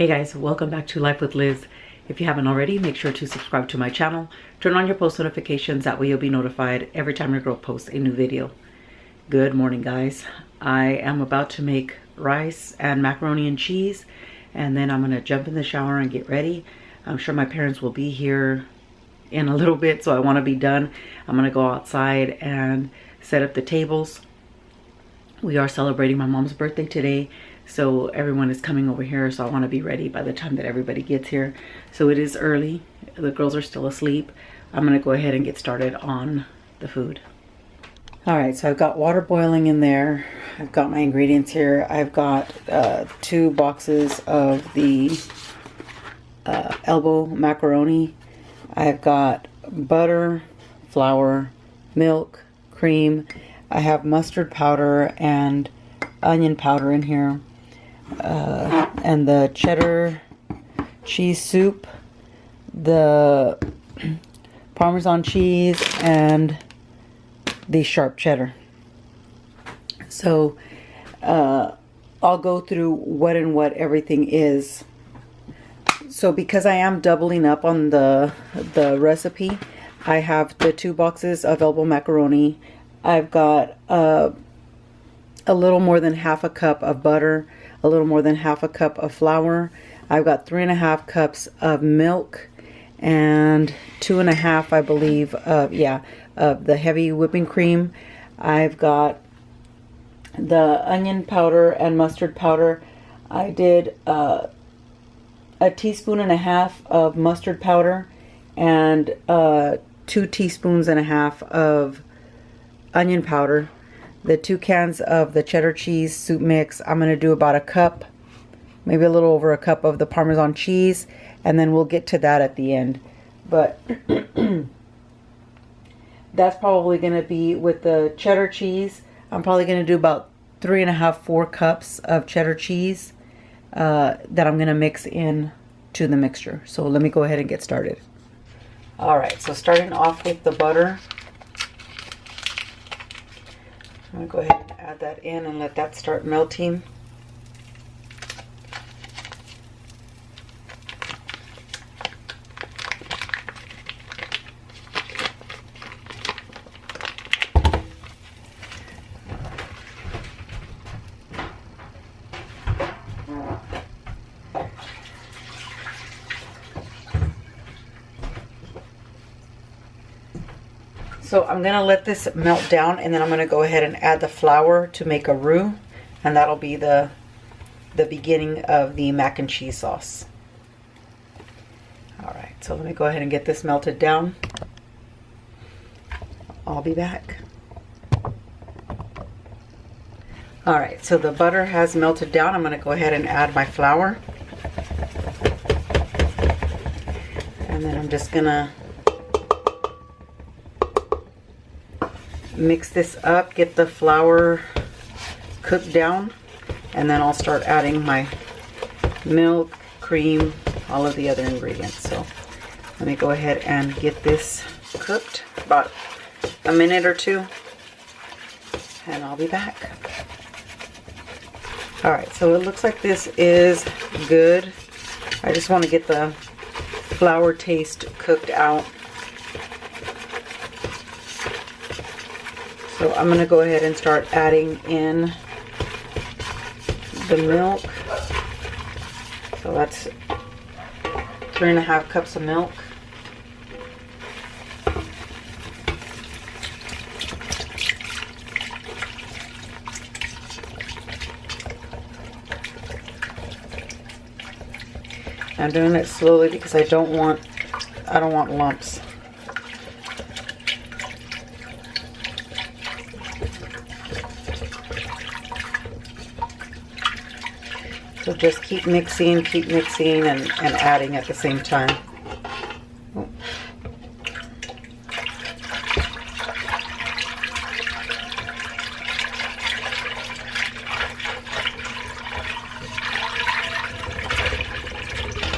Hey guys, welcome back to Life with Liz. If you haven't already, make sure to subscribe to my channel. Turn on your post notifications, that way you'll be notified every time your girl posts a new video. Good morning guys. I am about to make rice and macaroni and cheese, and then I'm gonna jump in the shower and get ready. I'm sure my parents will be here in a little bit, so I want to be done. I'm gonna go outside and set up the tables. We are celebrating my mom's birthday today, so everyone is coming over here, so I want to be ready by the time that everybody gets here. So it is early, the girls are still asleep. I'm gonna go ahead and get started on the food. All right, so I've got water boiling in there. I've got my ingredients here. I've got 2 boxes of the elbow macaroni. I've got butter, flour, milk, cream. I have mustard powder and onion powder in here. And the cheddar cheese soup, the Parmesan cheese, and the sharp cheddar. So I'll go through what and what everything is. So because I am doubling up on the recipe, I have the 2 boxes of elbow macaroni. I've got a little more than half a cup of butter, a little more than half a cup of flour. I've got 3.5 cups of milk and 2.5, I believe, of the heavy whipping cream. I've got the onion powder and mustard powder. I did a 1.5 teaspoons of mustard powder and 2.5 teaspoons of onion powder. The 2 cans of the cheddar cheese soup mix, I'm going to do about a cup, maybe a little over a cup of the Parmesan cheese, and then we'll get to that at the end. But that's probably going to be with the cheddar cheese. I'm probably going to do about 3.5-4 cups of cheddar cheese that I'm going to mix in to the mixture. So let me go ahead and get started. All right, so starting off with the butter. I'm going to go ahead and add that in and let that start melting. So I'm going to let this melt down, and then I'm going to go ahead and add the flour to make a roux, and that'll be the beginning of the mac and cheese sauce. Alright, so let me go ahead and get this melted down. I'll be back. Alright, so the butter has melted down. I'm going to go ahead and add my flour. And then I'm just going to mix this up, get the flour cooked down, and then I'll start adding my milk, cream, all of the other ingredients. So let me go ahead and get this cooked about a minute or 2, and I'll be back. Alright, so it looks like this is good. I just want to get the flour taste cooked out. So I'm going to go ahead and start adding in the milk. So that's 3.5 cups of milk. I'm doing it slowly because I don't want lumps. So just keep mixing and adding at the same time.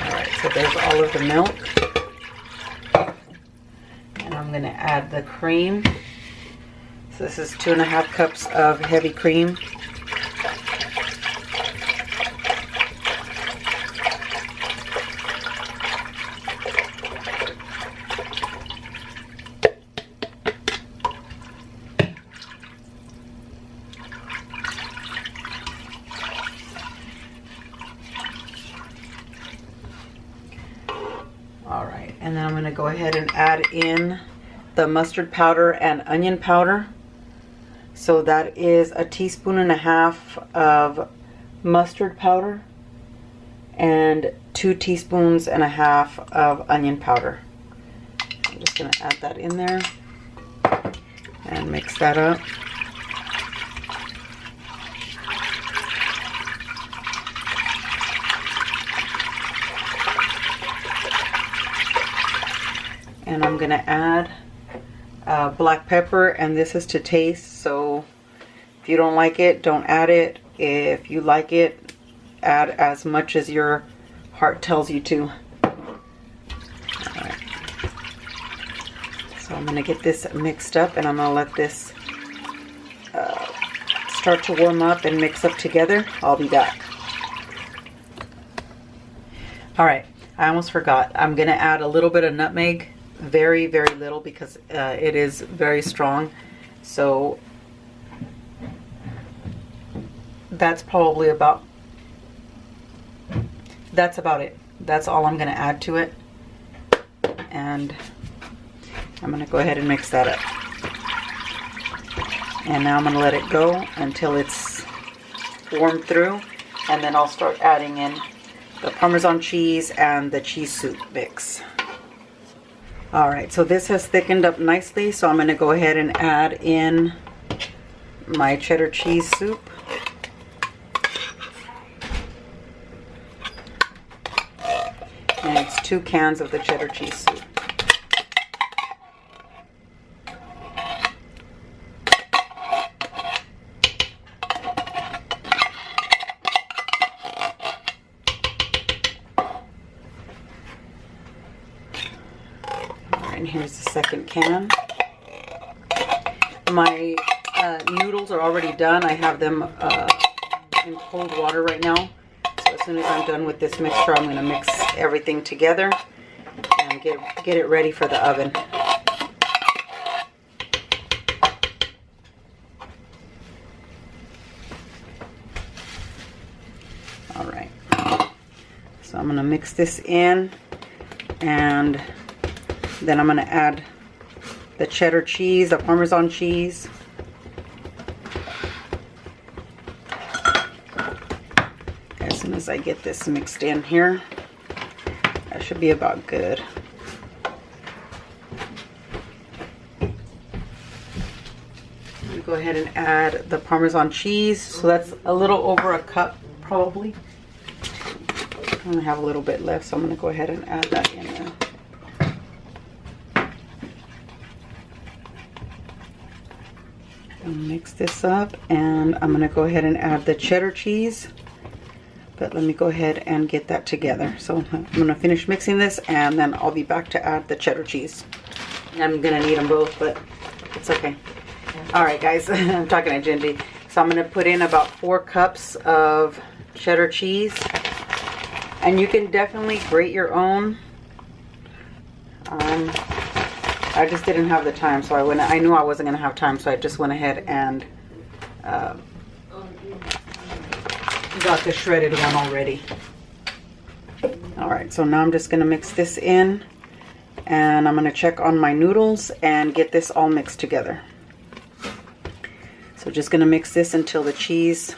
Alright, so there's all of the milk. And I'm going to add the cream. So this is 2.5 cups of heavy cream. And then I'm going to go ahead and add in the mustard powder and onion powder. So that is 1.5 teaspoons of mustard powder and 2.5 teaspoons of onion powder. I'm just going to add that in there and mix that up. And I'm going to add black pepper, and this is to taste, so if you don't like it, don't add it. If you like it, add as much as your heart tells you to. Alright. So I'm going to get this mixed up, and I'm going to let this start to warm up and mix up together. I'll be back. Alright, I almost forgot. I'm going to add a little bit of nutmeg. Very, very little, because it is very strong. So that's probably about it. That's all I'm going to add to it. And I'm going to go ahead and mix that up. And now I'm going to let it go until it's warmed through, and then I'll start adding in the Parmesan cheese and the cheese soup mix. Alright, so this has thickened up nicely, so I'm going to go ahead and add in my cheddar cheese soup. And it's 2 cans of the cheddar cheese soup. And here's the second can. My noodles are already done. I have them in cold water right now. So as soon as I'm done with this mixture, I'm going to mix everything together and get it ready for the oven. Alright. So I'm going to mix this in, and then I'm going to add the cheddar cheese, the Parmesan cheese. As soon as I get this mixed in here, that should be about good. Go ahead and add the Parmesan cheese. So that's a little over a cup probably. I'm going to have a little bit left, so I'm going to go ahead and add that in there. Mix this up, and I'm going to go ahead and add the cheddar cheese, but let me go ahead and get that together. So I'm going to finish mixing this, and then I'll be back to add the cheddar cheese. I'm going to need them both, but it's okay. Alright guys, I'm talking to Gingy. So I'm going to put in about 4 cups of cheddar cheese, and you can definitely grate your own. I just didn't have the time, so I knew I wasn't going to have time, so I just went ahead and got the shredded one already. Alright, so now I'm just going to mix this in, and I'm going to check on my noodles and get this all mixed together. So just going to mix this until the cheese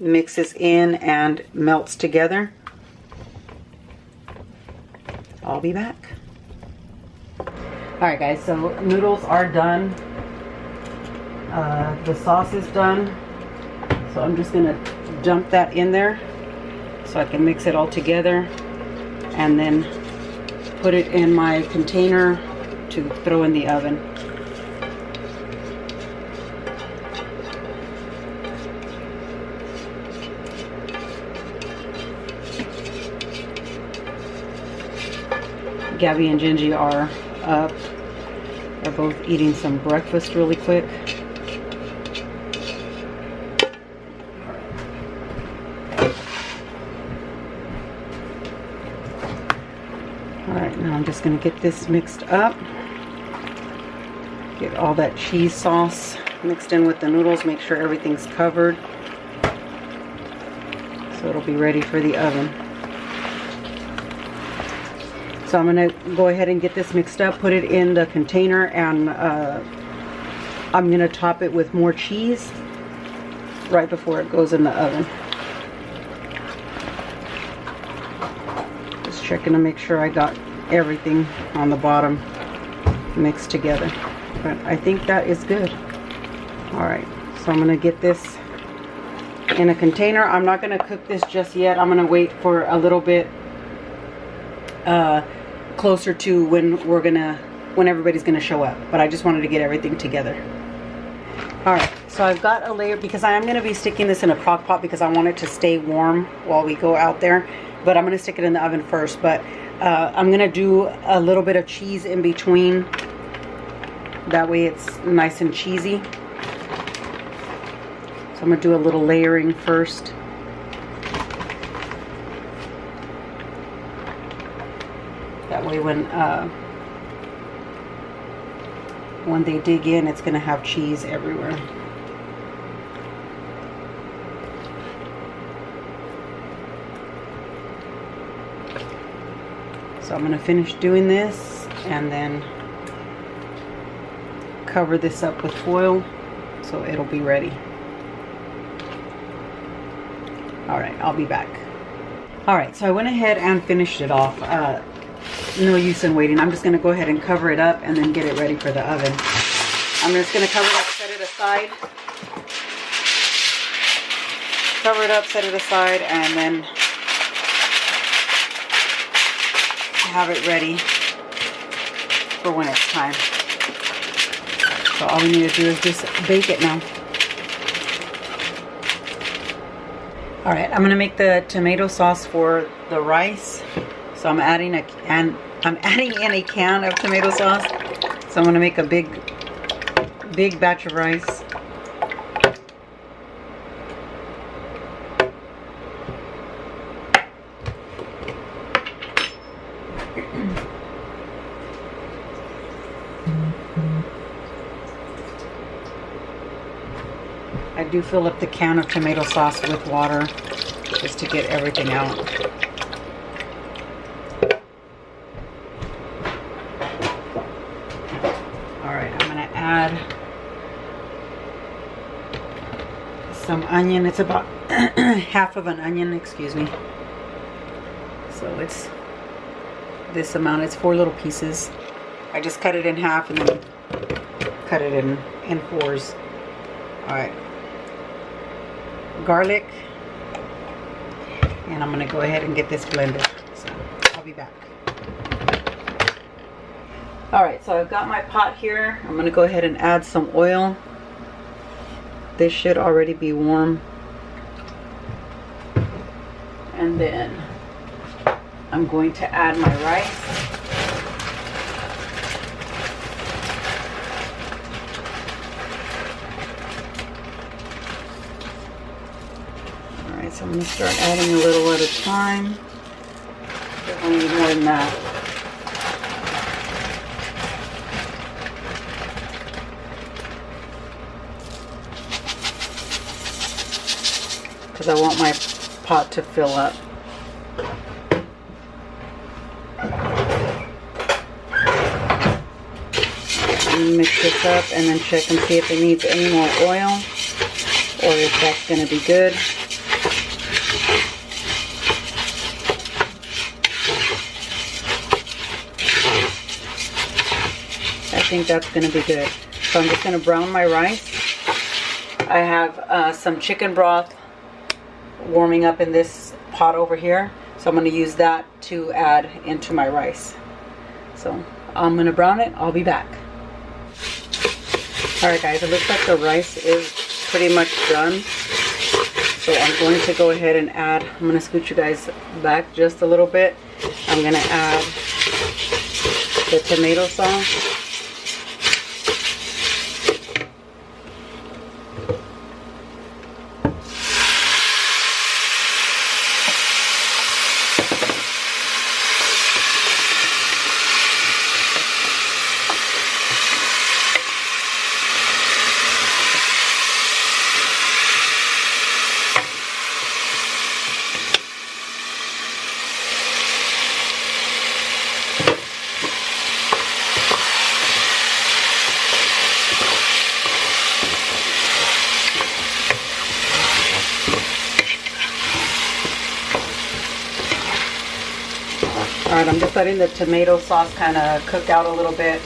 mixes in and melts together. I'll be back. Alright guys, so noodles are done. The sauce is done. So I'm just going to dump that in there so I can mix it all together, and then put it in my container to throw in the oven. Gabby and Gingy are up. They're both eating some breakfast really quick. Alright, now I'm just going to get this mixed up. Get all that cheese sauce mixed in with the noodles. Make sure everything's covered, so it'll be ready for the oven. So I'm gonna go ahead and get this mixed up, put it in the container, and I'm gonna top it with more cheese right before it goes in the oven. Just checking to make sure I got everything on the bottom mixed together. But I think that is good. Alright, so I'm gonna get this in a container. I'm not gonna cook this just yet. I'm gonna wait for a little bit closer to when everybody's gonna show up. But I just wanted to get everything together. Alright, so I've got a layer, because I am gonna be sticking this in a crock pot because I want it to stay warm while we go out there. But I'm gonna stick it in the oven first. But I'm gonna do a little bit of cheese in between. That way it's nice and cheesy. So I'm gonna do a little layering first. That way when they dig in, it's gonna have cheese everywhere. So I'm gonna finish doing this and then cover this up with foil so it'll be ready. Alright, I'll be back. Alright, so I went ahead and finished it off. No use in waiting. I'm just going to go ahead and cover it up and then get it ready for the oven. I'm just going to cover it up, set it aside. Cover it up, set it aside, and then have it ready for when it's time. So all we need to do is just bake it now. Alright, I'm going to make the tomato sauce for the rice. So I'm adding in a can of tomato sauce. So I'm going to make a big batch of rice. I do fill up the can of tomato sauce with water just to get everything out. Alright, I'm going to add some onion. It's about half of an onion, excuse me. So it's this amount. It's 4 little pieces. I just cut it in half and then cut it in 4s. Alright. Garlic, and I'm going to go ahead and get this blended, so I'll be back. Alright, so I've got my pot here. I'm going to go ahead and add some oil. This should already be warm. And then I'm going to add my rice. So I'm going to start adding a little at a time. I need more than that. Because I want my pot to fill up. I'm going to mix this up and then check and see if it needs any more oil or if that's going to be good. I think that's going to be good. So I'm just going to brown my rice. I have some chicken broth warming up in this pot over here. So I'm going to use that to add into my rice. So I'm going to brown it. I'll be back. Alright guys, it looks like the rice is pretty much done. So I'm going to go ahead and add, I'm going to scoot you guys back just a little bit. I'm going to add the tomato sauce. Alright, I'm just letting the tomato sauce kind of cook out a little bit.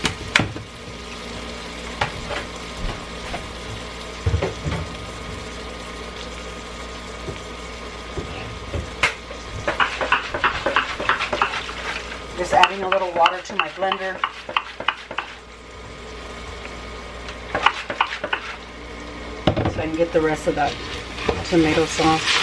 Just adding a little water to my blender. So I can get the rest of that tomato sauce.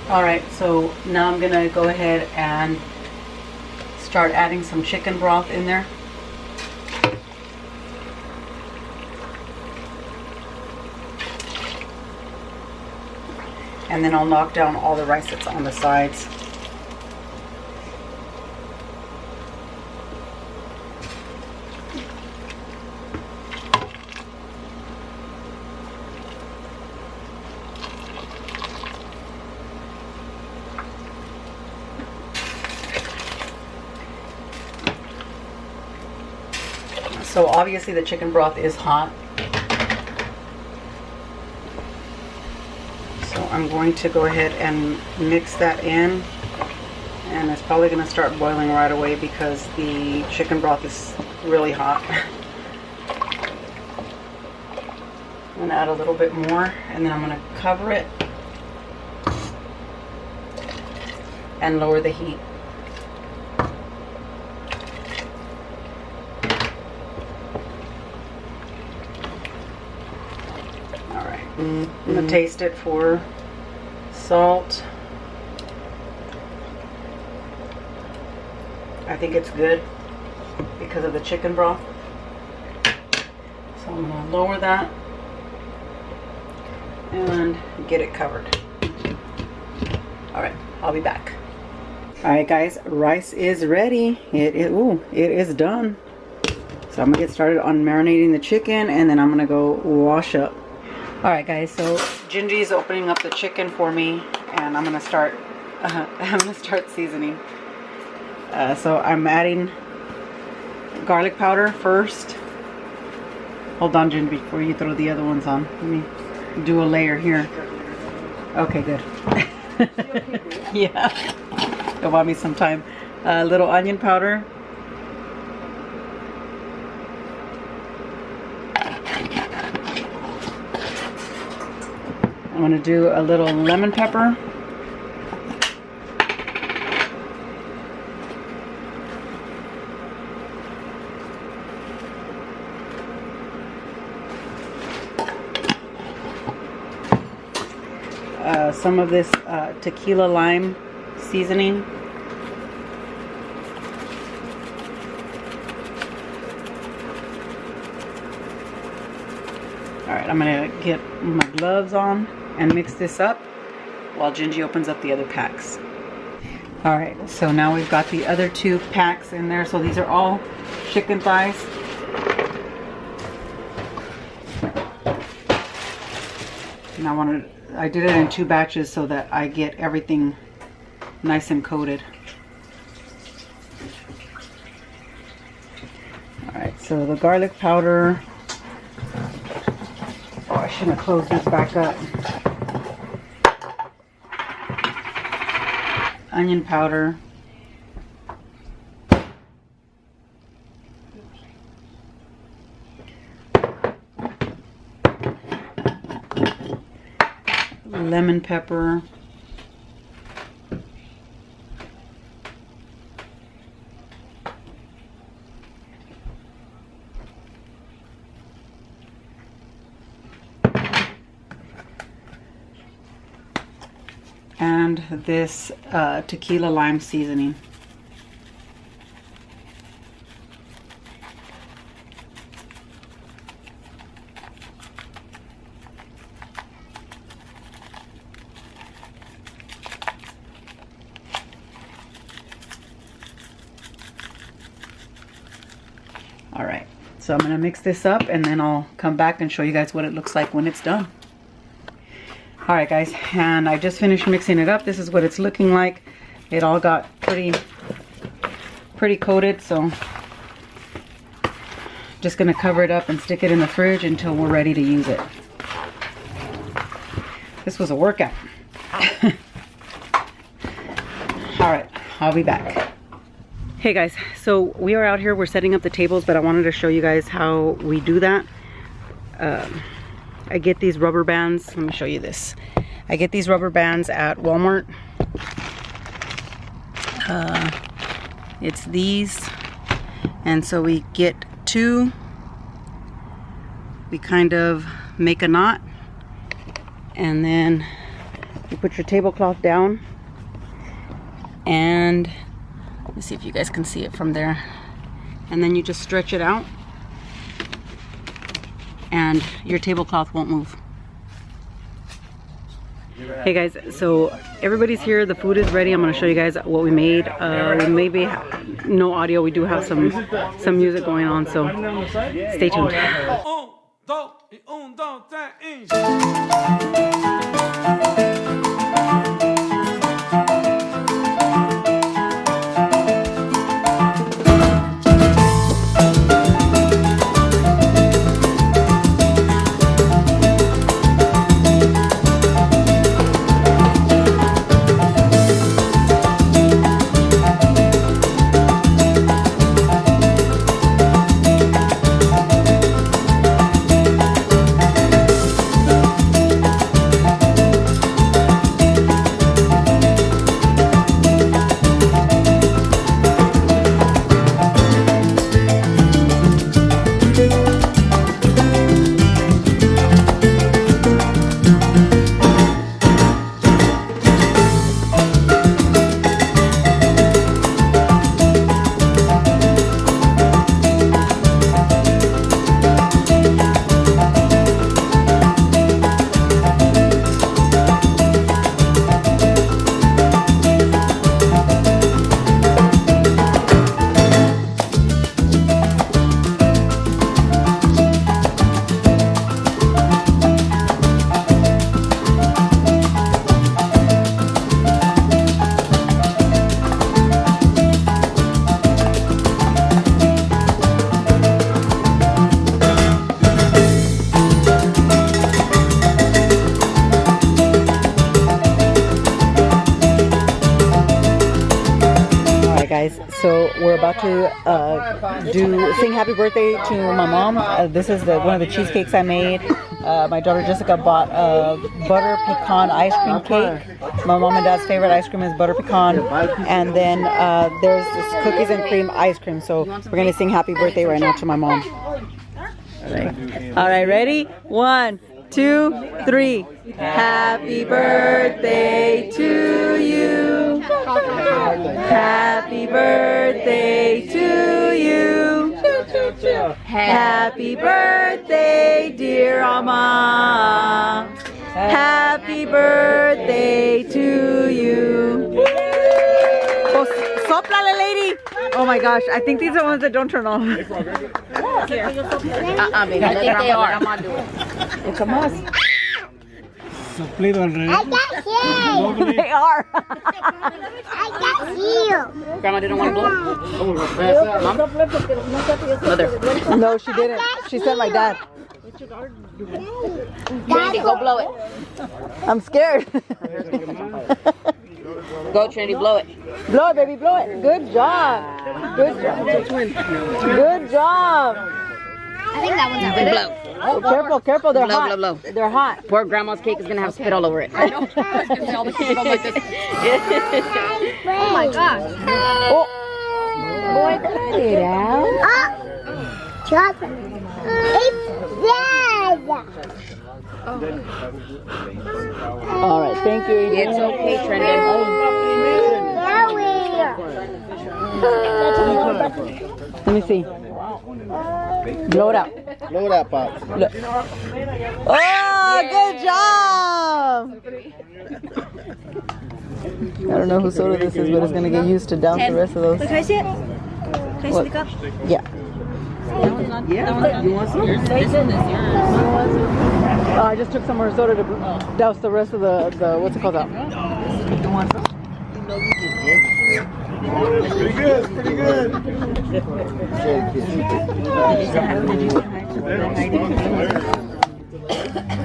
Alright, so now I'm going to go ahead and start adding some chicken broth in there. And then I'll knock down all the rice that's on the sides. So obviously the chicken broth is hot. So I'm going to go ahead and mix that in. And it's probably going to start boiling right away because the chicken broth is really hot. I'm going to add a little bit more and then I'm going to cover it and lower the heat. I'm going to taste it for salt. I think it's good because of the chicken broth. So I'm going to lower that and get it covered. Alright, I'll be back. Alright guys, rice is ready. It is done. So I'm going to get started on marinating the chicken and then I'm going to go wash up. Alright guys, so Gingy is opening up the chicken for me and I'm gonna start seasoning. So I'm adding garlic powder first. Hold on Gingy before you throw the other ones on. Let me do a layer here. Okay, good. Yeah. It'll want me some time. A little onion powder. I'm going to do a little lemon pepper. Some of this tequila lime seasoning. Alright, I'm going to get my gloves on and mix this up while Gingy opens up the other packs. Alright, so now we've got the other two packs in there. So these are all chicken thighs. And I did it in 2 batches so that I get everything nice and coated. Alright, so the garlic powder. Oh, I shouldn't have closed this back up. Onion powder. Lemon pepper. And this tequila lime seasoning. Alright, So I'm gonna mix this up and then I'll come back and show you guys what it looks like when it's done. All right guys, and I just finished mixing it up. This is what it's looking like. It all got pretty coated, so just gonna cover it up and stick it in the fridge until we're ready to use it. This was a workout. All right, I'll be back. Hey guys, so we are out here, we're setting up the tables, but I wanted to show you guys how we do that. I get these rubber bands. Let me show you this. I get these rubber bands at Walmart. It's these, and so we get two. We kind of make a knot, and then you put your tablecloth down, and let me see if you guys can see it from there, and then you just stretch it out and your tablecloth won't move. Hey guys, so everybody's here, the food is ready. I'm going to show you guys what we made. We maybe no audio, we do have some music going on, so stay tuned. Guys, so we're about to sing happy birthday to my mom. This is one of the cheesecakes I made. My daughter Jessica bought a butter pecan ice cream cake. My mom and dad's favorite ice cream is butter pecan, and then there's this cookies and cream ice cream. So we're gonna sing happy birthday right now to my mom. All right, ready? 1, 2, 3. Happy birthday to you. Happy birthday to you. Happy birthday, dear Mama. Happy birthday to you. Oh, soplale, lady. Oh my gosh, I think these are the ones that don't turn off. Baby, I think they are. It's a must. I got you. They are. I got you. Grandma didn't want to blow? Mom? Mother. No, she didn't. She said my dad. Trinity, go blow it. I'm scared. Go, Trinity, blow it. Blow it, baby, blow it. Good job. Good job. Good job. I think that one's Blow. Oh, careful, careful. They're Blow, hot. blow, blow. They're hot. Poor grandma's cake is going to have spit all over it. I know. All the kids go like this. Oh my gosh. Oh. Boy, cut it out. Chocolate. It's dead. All right, thank you. It's okay, Trinity. Let me see. Blow it out. Blow that pop. Oh, good job! I don't know whose soda this is, but it's gonna get used to down the rest of those. Can I see it? Can I see the cup? Yeah. Yeah. You want some? I just took some more soda to douse the rest of the what's it called out? You want some? Pretty good, pretty good.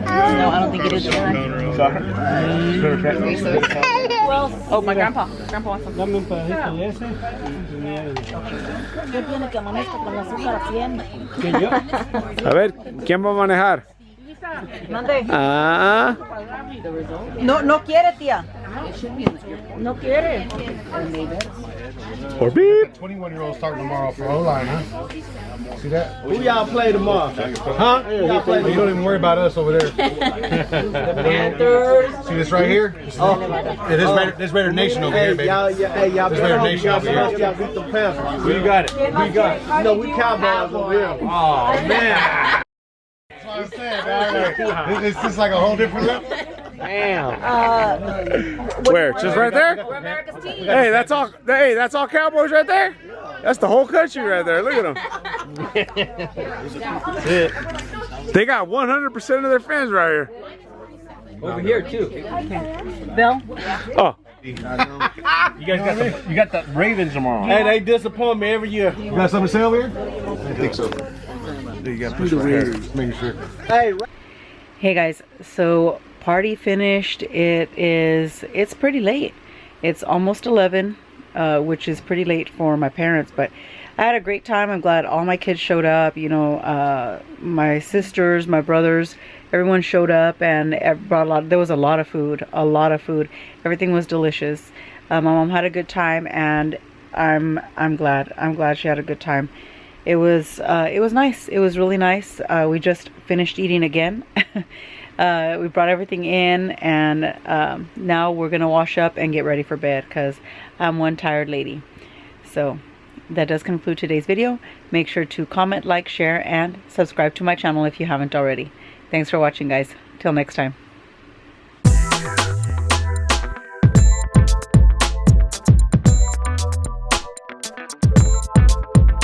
No, I don't think it is. Oh, my grandpa. Grandpa wants some. Dame un pedacito de ese. ¿Qué tiene que amanezca con el azúcar a 100? ¿Quién yo? A ver, ¿quién va a manejar? Mande. Ah, No quiere, tía. No quiere. por beep. 21-year-old starting tomorrow for O-line, huh? See that? Who y'all play tomorrow? Huh? You don't even worry about us over there. See this right here? Yeah, this Raider Nation over here, baby. Y'all This Raider Nation over here. Y'all beat the Panthers. Who you got it? Who you got it? No, we Cowboys over here. Oh, man. That's what I'm saying, man. Like, it's just like a whole different level. Damn. Where? Just right there? Hey, that's all. Hey, that's all Cowboys right there. That's the whole country right there. Look at them. They got 100% of their fans right here. Over here, too. Bill. Oh, You got the Ravens tomorrow. hey, they disappoint me every year. You got something to say over here? I think so. You got to push right here. Just making sure. Hey, Hey guys, so party finished. It's pretty late. It's almost 11, which is pretty late for my parents, but I had a great time. I'm glad all my kids showed up. You know, my sisters, my brothers, everyone showed up and brought a lot. There was a lot of food, Everything was delicious. My mom had a good time, and I'm glad she had a good time. It was nice. It was really nice. We just finished eating again. We brought everything in, and now we're gonna wash up and get ready for bed because I'm one tired lady. So that does conclude today's video. Make sure to comment, like, share, and subscribe to my channel if you haven't already. Thanks for watching, guys. Till next time.